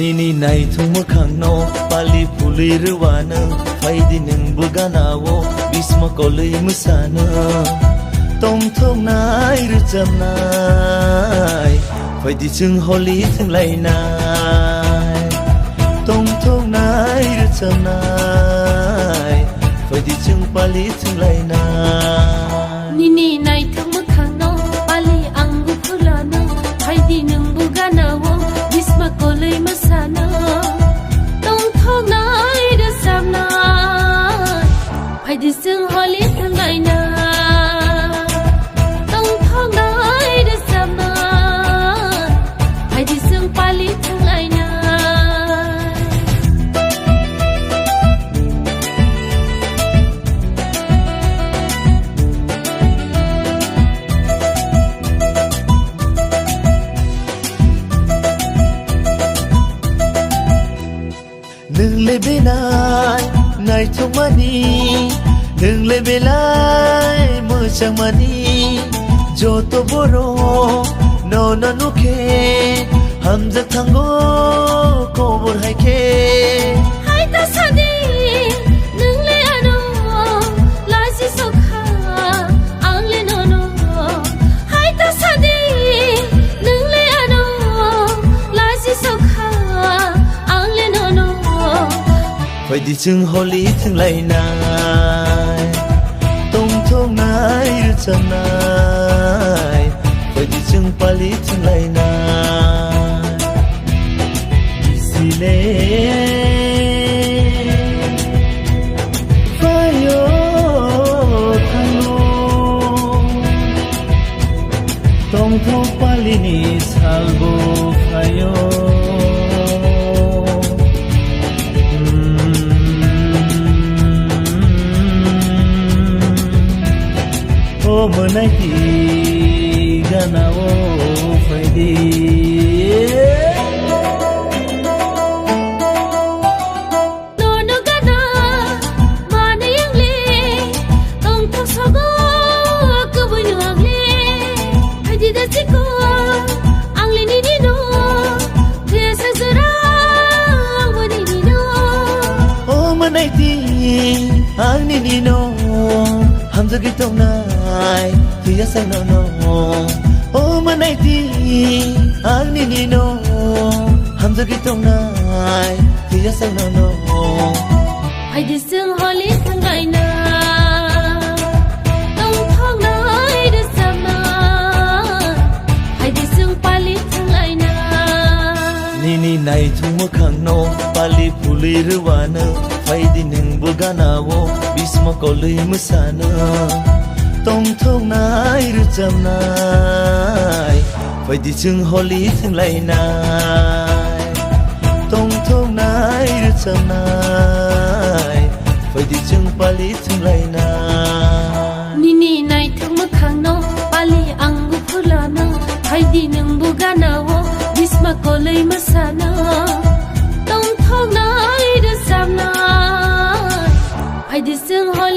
Nini nai thungmo khangno pali phuli ruwana faidi nung buganawo bisma kolui musana tong thong nai rucham nai faidi chung holi thung lai nai tong thong nai rucham nai faidi chung pali thung lai nai Nini nai thungmo khangno pali angu phulana faidi nung buganawo bisma kolui musana tong thong nai rucham nai faidi chung holi thung lai nai Đừng lấy bên ai ngày trong mani đừng lấy bên ai mơ chẳng mani cho tôi boro no no no ke ham giấc thằng ngô cô buồn hay ke hai ta xa đi đừng lấy ano là gì sao khá ang lên no no hai ta xa đi đừng lấy ano là gì sao khá ang lên no no phải đi chừng holi thằng lại nai tông thong nai được chân nai phải đi chừng pali thằng lại nai xì lê phải yo thằng ngô tông thong pali ni salvo phải yo o manai ti gana o phải đi no no gana mana yang le tong thong sago ku bu ang le phải đi da chiko ang le ni no the sa zara ang bu ni no o manai ti ang ni no ham giờ cái tông này thì ra sang no no ô mà này thì anh ni no ham giờ cái tông này thì ra sang no no phải đi sương holi thang ngày na tông thong nai đi sam na phải đi sương pali thang ngày na nini nai thung mo khang no pali phuli ruwana phải đi nung buganawo bisma kolui musana tông thong nai rucham nai phải đi chừng holi thung lai nai tông thong nai rucham nai phải đi chừng pali thung lai nai nini nai thung mo khang no pali angu phulana phải đi nung buganawo bisma kolui musana tong thong nai rucham nai phải đi sương holi